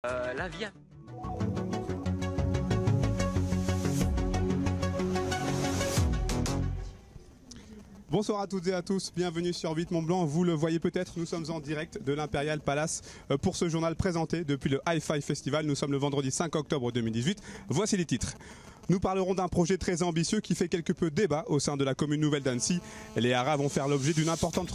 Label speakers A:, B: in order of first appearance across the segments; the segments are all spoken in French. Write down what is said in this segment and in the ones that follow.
A: La Via.
B: Bonsoir à toutes et à tous, bienvenue sur 8 Mont Blanc. Vous le voyez peut-être, nous sommes en direct de l'Imperial Palace pour ce journal présenté depuis le Hi-Fi Festival. Nous sommes le vendredi 5 octobre 2018. Voici les titres. Nous parlerons d'un projet très ambitieux qui fait quelque peu débat au sein de la commune nouvelle d'Annecy. Les haras vont faire l'objet d'une importante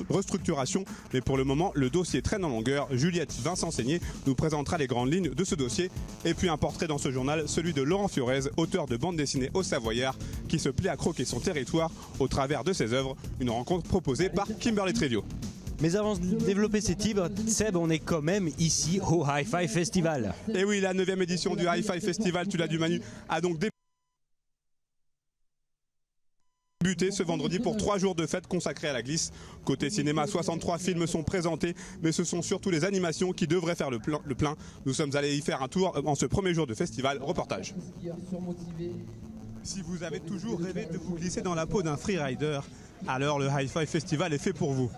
B: restructuration, mais pour le moment, le dossier traîne en longueur. Juliette Vincent-Seigné nous présentera les grandes lignes de ce dossier. Et puis un portrait dans ce journal, celui de Laurent Fiorez, auteur de bande dessinée au Savoyard, qui se plaît à croquer son territoire au travers de ses œuvres. Une rencontre proposée par Kimberly Trevio.
C: Mais avant de développer ces titres, Seb, on est quand même ici au Hi-Fi Festival.
B: Et oui, la 9e édition du Hi-Fi Festival, tu l'as dit Manu, a donc débuté ce vendredi pour 3 jours de fête consacrés à la glisse. Côté cinéma, 63 films sont présentés, mais ce sont surtout les animations qui devraient faire le plein. Nous sommes allés y faire un tour en ce premier jour de festival. Reportage. Si vous avez toujours rêvé de vous glisser dans la peau d'un freerider, alors le Hi-Fi Festival est fait pour vous.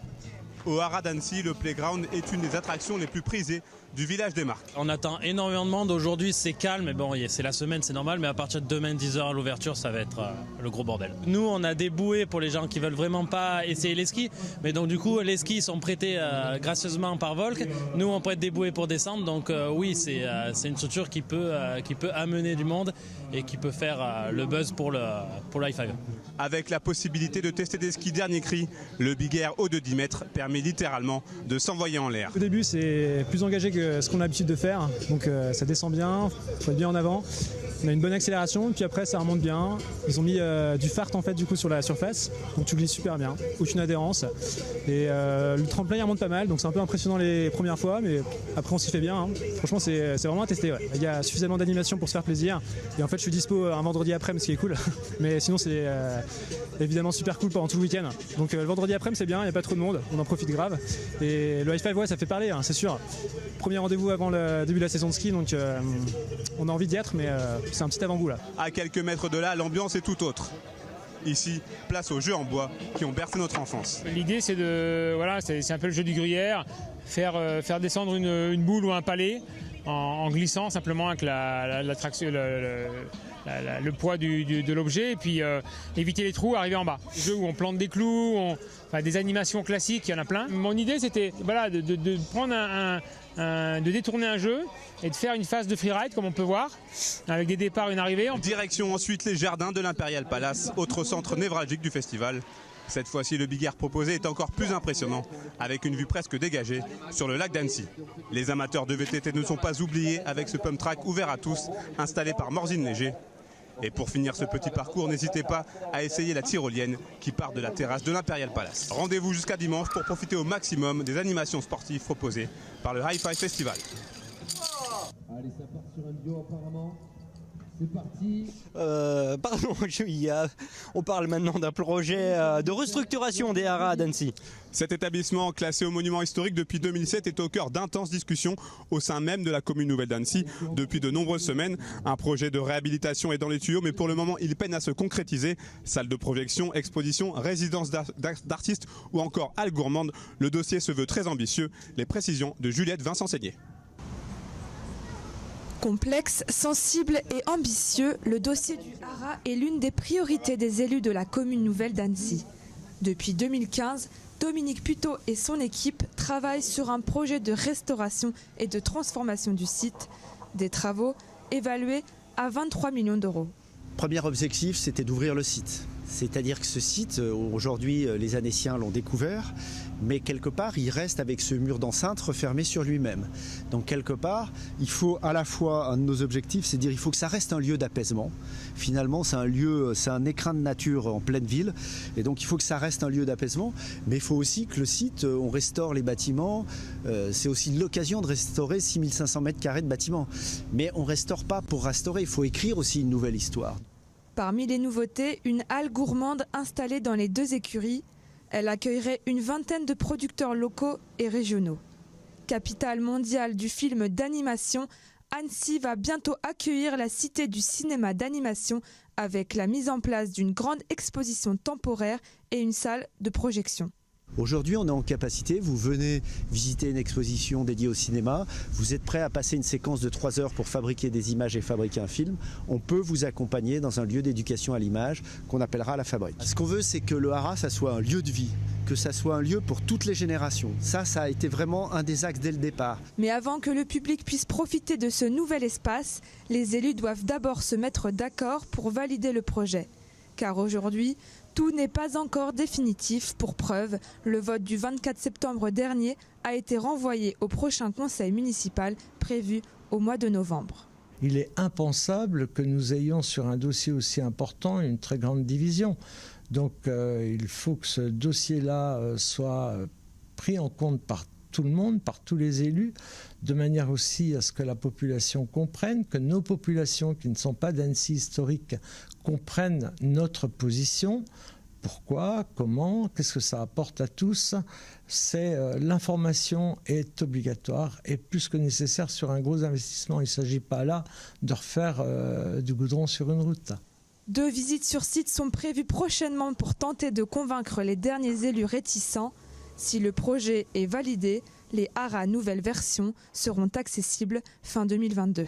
B: Au haras d'Annecy, le playground est une des attractions les plus prisées du village des marques.
D: On attend énormément de monde. Aujourd'hui, c'est calme. Mais bon, c'est la semaine, c'est normal. Mais à partir de demain, 10h à l'ouverture, ça va être le gros bordel. Nous, on a des bouées pour les gens qui veulent vraiment pas essayer les skis. Mais donc, du coup, les skis sont prêtés gracieusement par Volk. Nous, on prête des bouées pour descendre. Donc, oui, c'est une structure qui peut amener du monde et qui peut faire le buzz pour le Hi-Fi.
B: Avec la possibilité de tester des skis dernier cri, le Big Air haut de 10 mètres permet littéralement de s'envoyer en l'air.
E: Au début, c'est plus engagé que ce qu'on a l'habitude de faire, donc ça descend bien, il faut être bien en avant. On a une bonne accélération, puis après ça remonte bien. Ils ont mis du fart en fait du coup sur la surface, donc tu glisses super bien, aucune adhérence. Et le tremplin il remonte pas mal, donc c'est un peu impressionnant les premières fois, mais après on s'y fait bien. Hein. Franchement c'est vraiment à tester. Ouais. Il y a suffisamment d'animation pour se faire plaisir. Et en fait je suis dispo un vendredi après-midi, ce qui est cool. Mais sinon c'est évidemment super cool pendant tout le week-end. Donc le vendredi après-midi c'est bien, il n'y a pas trop de monde, on en profite grave. Et le Hi-Fi, ouais, ça fait parler, hein, c'est sûr. Premier rendez-vous avant le début de la saison de ski, donc on a envie d'y être, mais c'est un petit avant-goût là.
B: À quelques mètres de là, l'ambiance est tout autre. Ici, place aux jeux en bois qui ont bercé notre enfance.
F: L'idée c'est c'est un peu le jeu du gruyère, faire descendre une boule ou un palais en glissant simplement avec l'attraction, le poids de l'objet, et puis éviter les trous, arriver en bas. Des jeux où on plante des clous, des animations classiques, il y en a plein. Mon idée c'était de prendre de détourner un jeu et de faire une phase de freeride comme on peut voir, avec des départs et une arrivée.
B: Direction ensuite les jardins de l'Imperial Palace, autre centre névralgique du festival. Cette fois-ci, le Big Air proposé est encore plus impressionnant, avec une vue presque dégagée sur le lac d'Annecy. Les amateurs de VTT ne sont pas oubliés avec ce pump track ouvert à tous, installé par Morzine Léger. Et pour finir ce petit parcours, n'hésitez pas à essayer la tyrolienne qui part de la terrasse de l'Imperial Palace. Rendez-vous jusqu'à dimanche pour profiter au maximum des animations sportives proposées par le Hi-Fi Festival.
G: Allez, ça part sur un duo apparemment. C'est parti.
C: Pardon, on parle maintenant d'un projet de restructuration des haras d'Annecy.
B: Cet établissement, classé au monument historique depuis 2007, est au cœur d'intenses discussions au sein même de la commune nouvelle d'Annecy. Depuis de nombreuses semaines, un projet de réhabilitation est dans les tuyaux, mais pour le moment, il peine à se concrétiser. Salle de projection, exposition, résidence d'artistes ou encore halle gourmande, le dossier se veut très ambitieux. Les précisions de Juliette Vincent-Seigné.
H: Complexe, sensible et ambitieux, le dossier du haras est l'une des priorités des élus de la commune nouvelle d'Annecy. Depuis 2015, Dominique Puteau et son équipe travaillent sur un projet de restauration et de transformation du site. Des travaux évalués à 23 millions d'euros.
I: Premier objectif, c'était d'ouvrir le site. C'est-à-dire que ce site, aujourd'hui, les Annéciens l'ont découvert, mais quelque part, il reste avec ce mur d'enceinte refermé sur lui-même. Donc quelque part, il faut à la fois, un de nos objectifs, c'est de dire il faut que ça reste un lieu d'apaisement. Finalement, c'est un lieu, c'est un écrin de nature en pleine ville, et donc il faut que ça reste un lieu d'apaisement, mais il faut aussi que le site, on restaure les bâtiments, c'est aussi l'occasion de restaurer 6500 mètres carrés de bâtiments. Mais on ne restaure pas pour restaurer, il faut écrire aussi une nouvelle histoire.
H: Parmi les nouveautés, une halle gourmande installée dans les 2 écuries. Elle accueillerait une vingtaine de producteurs locaux et régionaux. Capitale mondiale du film d'animation, Annecy va bientôt accueillir la Cité du cinéma d'animation avec la mise en place d'une grande exposition temporaire et une salle de projection.
I: Aujourd'hui, on est en capacité, vous venez visiter une exposition dédiée au cinéma, vous êtes prêt à passer une séquence de 3 heures pour fabriquer des images et fabriquer un film, on peut vous accompagner dans un lieu d'éducation à l'image qu'on appellera la fabrique. Ce qu'on veut, c'est que le haras, ça soit un lieu de vie, que ça soit un lieu pour toutes les générations. Ça a été vraiment un des axes dès le départ.
H: Mais avant que le public puisse profiter de ce nouvel espace, les élus doivent d'abord se mettre d'accord pour valider le projet. Car aujourd'hui, tout n'est pas encore définitif. Pour preuve, le vote du 24 septembre dernier a été renvoyé au prochain conseil municipal prévu au mois de novembre.
A: Il est impensable que nous ayons sur un dossier aussi important une très grande division. Donc il faut que ce dossier-là soit pris en compte par tout le monde, par tous les élus, de manière aussi à ce que la population comprenne, que nos populations qui ne sont pas d'Annecy historique comprennent notre position. Pourquoi, comment, qu'est-ce que ça apporte à tous. L'information est obligatoire et plus que nécessaire sur un gros investissement. Il ne s'agit pas là de refaire du goudron sur une route.
H: 2 visites sur site sont prévues prochainement pour tenter de convaincre les derniers élus réticents. Si le projet est validé, les haras nouvelle version seront accessibles fin 2022.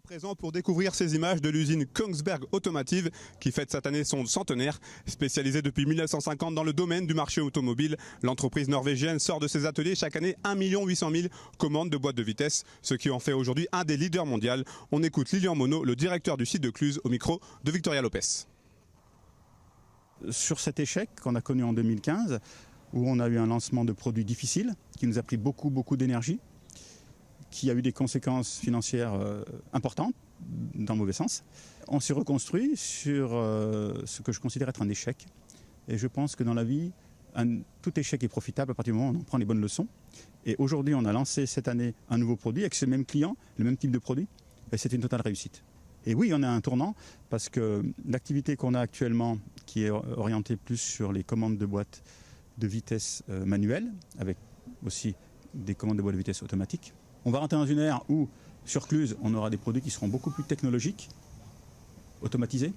B: Présent pour découvrir ces images de l'usine Kongsberg Automotive qui fête cette année son centenaire. Spécialisée depuis 1950 dans le domaine du marché automobile, l'entreprise norvégienne sort de ses ateliers chaque année 1 800 000 commandes de boîtes de vitesse, ce qui en fait aujourd'hui un des leaders mondiaux. On écoute Lilian Monod, le directeur du site de Cluse, au micro de Victoria Lopez.
J: Sur cet échec qu'on a connu en 2015, où on a eu un lancement de produits difficiles, qui nous a pris beaucoup d'énergie, qui a eu des conséquences financières importantes, dans le mauvais sens. On s'est reconstruit sur ce que je considère être un échec. Et je pense que dans la vie, tout échec est profitable à partir du moment où on en prend les bonnes leçons. Et aujourd'hui, on a lancé cette année un nouveau produit avec ce même client, le même type de produit. Et c'est une totale réussite. Et oui, on a un tournant parce que l'activité qu'on a actuellement, qui est orientée plus sur les commandes de boîtes de vitesse manuelles, avec aussi des commandes de boîtes de vitesse automatiques, on va rentrer dans une ère où, sur Cluse, on aura des produits qui seront beaucoup plus technologiques, automatisés,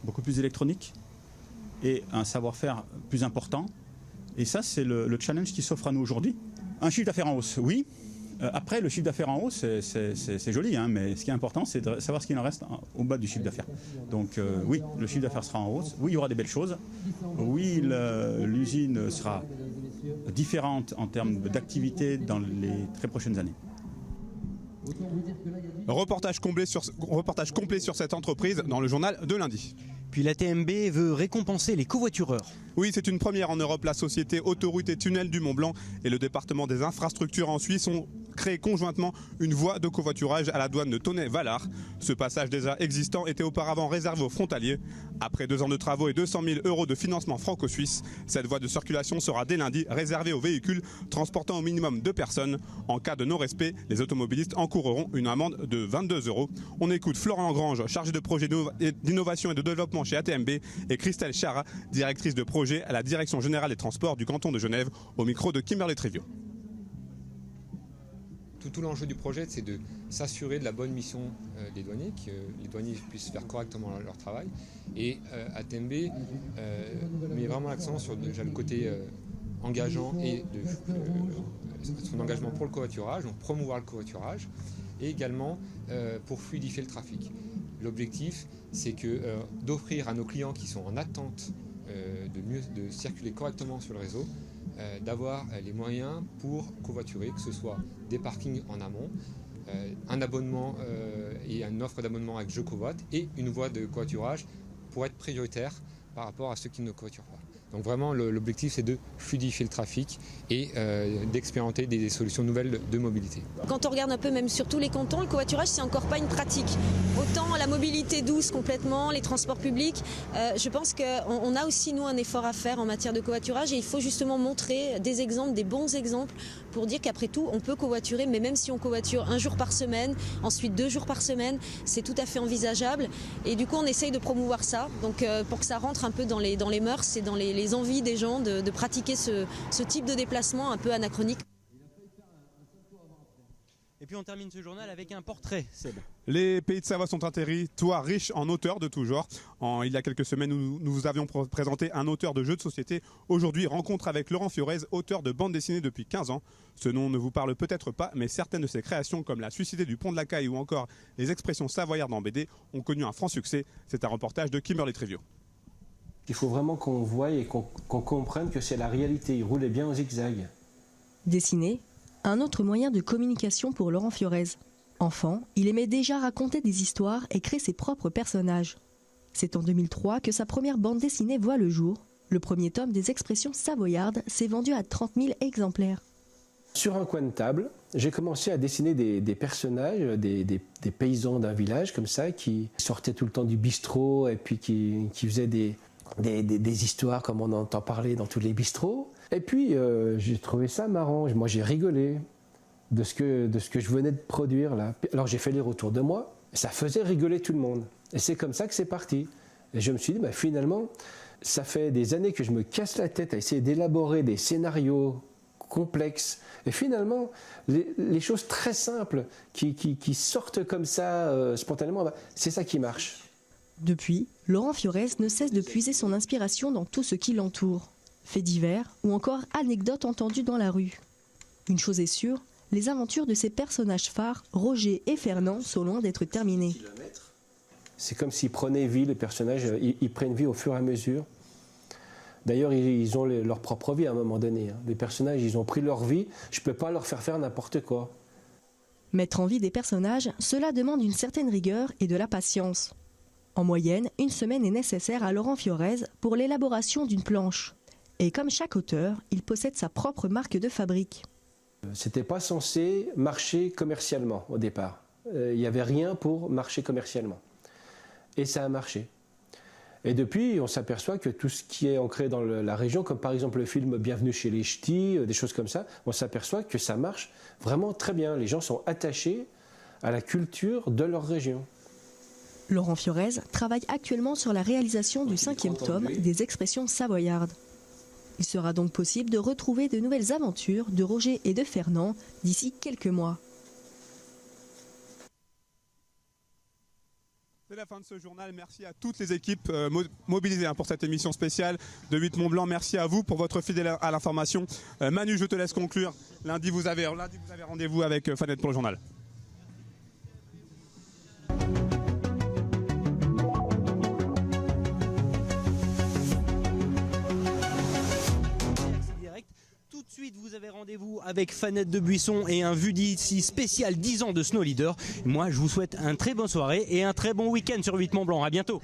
J: beaucoup plus électroniques et un savoir-faire plus important. Et ça, c'est le challenge qui s'offre à nous aujourd'hui. Un chiffre d'affaires en hausse, oui. Après, le chiffre d'affaires en hausse, c'est joli, hein, mais ce qui est important, c'est de savoir ce qu'il en reste au bas du chiffre d'affaires. Donc oui, le chiffre d'affaires sera en hausse. Oui, il y aura des belles choses. Oui, l'usine sera différente en termes d'activité dans les très prochaines années.
B: Reportage complet sur cette entreprise dans le journal de lundi.
C: Puis la TMB veut récompenser les covoitureurs.
B: Oui, c'est une première en Europe. La société Autoroutes et Tunnels du Mont-Blanc et le département des infrastructures en Suisse ont créé conjointement une voie de covoiturage à la douane de Tonnet-Vallard. Ce passage déjà existant était auparavant réservé aux frontaliers. Après 2 ans de travaux et 200 000 € de financement franco-suisse, cette voie de circulation sera dès lundi réservée aux véhicules transportant au minimum 2 personnes. En cas de non-respect, les automobilistes encourront une amende de 22 €. On écoute Florent Grange, chargé de projet d'innovation et de développement chez ATMB, et Christelle Chara, directrice de projet à la Direction Générale des Transports du canton de Genève, au micro de Kimberly Trevio.
K: Tout l'enjeu du projet, c'est de s'assurer de la bonne mission des douaniers, que les douaniers puissent faire correctement leur travail. Et ATMB met vraiment l'accent sur déjà le côté engageant et son engagement pour le covoiturage, donc promouvoir le covoiturage, et également pour fluidifier le trafic. L'objectif, c'est d'offrir à nos clients qui sont en attente de circuler correctement sur le réseau, d'avoir les moyens pour covoiturer, que ce soit des parkings en amont, un abonnement et une offre d'abonnement avec Je Covoite et une voie de covoiturage pour être prioritaire par rapport à ceux qui ne covoiturent pas. Donc vraiment l'objectif c'est de fluidifier le trafic et d'expérimenter des solutions nouvelles de mobilité.
L: Quand on regarde un peu même sur tous les cantons, le covoiturage c'est encore pas une pratique. Autant la mobilité douce complètement, les transports publics, je pense qu'on a aussi nous un effort à faire en matière de covoiturage et il faut justement montrer des exemples, des bons exemples pour dire qu'après tout on peut covoiturer, mais même si on covoiture 1 jour par semaine, ensuite 2 jours par semaine, c'est tout à fait envisageable et du coup on essaye de promouvoir ça, donc pour que ça rentre un peu dans les mœurs et dans les envies des gens de pratiquer ce type de déplacement un peu anachronique.
C: Et puis on termine ce journal avec un portrait, Seb.
B: Les Pays de Savoie sont un territoire riche en auteurs de tout genre. Il y a quelques semaines, nous vous avions présenté un auteur de jeux de société. Aujourd'hui, rencontre avec Laurent Fiorez, auteur de bande dessinée depuis 15 ans. Ce nom ne vous parle peut-être pas, mais certaines de ses créations, comme La Suicidée du Pont de la Caille ou encore les expressions savoyardes en BD, ont connu un franc succès. C'est un reportage de Kimberly Trivio.
M: Il faut vraiment qu'on voie et qu'on comprenne que c'est la réalité. Il roulait bien en zigzag.
N: Dessiner, un autre moyen de communication pour Laurent Fiorez. Enfant, il aimait déjà raconter des histoires et créer ses propres personnages. C'est en 2003 que sa première bande dessinée voit le jour. Le premier tome des expressions savoyardes s'est vendu à 30 000 exemplaires.
M: Sur un coin de table, j'ai commencé à dessiner des personnages, des paysans d'un village comme ça, qui sortaient tout le temps du bistrot et puis qui faisaient des histoires comme on entend parler dans tous les bistrots. Et puis j'ai trouvé ça marrant. Moi j'ai rigolé de ce que je venais de produire là. Alors j'ai fait lire autour de moi. Ça faisait rigoler tout le monde. Et c'est comme ça que c'est parti. Et je me suis dit, finalement, ça fait des années que je me casse la tête à essayer d'élaborer des scénarios complexes. Et finalement, les choses très simples qui sortent comme ça spontanément, c'est ça qui marche.
N: Depuis, Laurent Fiorez ne cesse de puiser son inspiration dans tout ce qui l'entoure. Faits divers ou encore anecdotes entendues dans la rue. Une chose est sûre, les aventures de ses personnages phares, Roger et Fernand, sont loin d'être terminées.
M: C'est comme s'ils prenaient vie, les personnages, ils prennent vie au fur et à mesure. D'ailleurs, ils ont leur propre vie à un moment donné. Les personnages, ils ont pris leur vie, je ne peux pas leur faire n'importe quoi.
N: Mettre en vie des personnages, cela demande une certaine rigueur et de la patience. En moyenne, 1 semaine est nécessaire à Laurent Fiorez pour l'élaboration d'une planche. Et comme chaque auteur, il possède sa propre marque de fabrique.
M: C'était pas censé marcher commercialement au départ. Il n'y avait rien pour marcher commercialement. Et ça a marché. Et depuis, on s'aperçoit que tout ce qui est ancré dans la région, comme par exemple le film Bienvenue chez les Ch'tis, des choses comme ça, on s'aperçoit que ça marche vraiment très bien. Les gens sont attachés à la culture de leur région.
N: Laurent Fiorez travaille actuellement sur la réalisation du 5e tome des expressions savoyardes. Il sera donc possible de retrouver de nouvelles aventures de Roger et de Fernand d'ici quelques mois.
B: C'est la fin de ce journal. Merci à toutes les équipes mobilisées pour cette émission spéciale de 8 Mont Blanc. Merci à vous pour votre fidèle à l'information. Manu, je te laisse conclure. Lundi, vous avez rendez-vous avec Fanette pour le journal.
C: Tout de suite, vous avez rendez-vous avec Fanette de Buisson et un Vue d'ici spécial 10 ans de Snow Leader. Moi, je vous souhaite une très bonne soirée et un très bon week-end sur 8 Mont Blanc. À bientôt.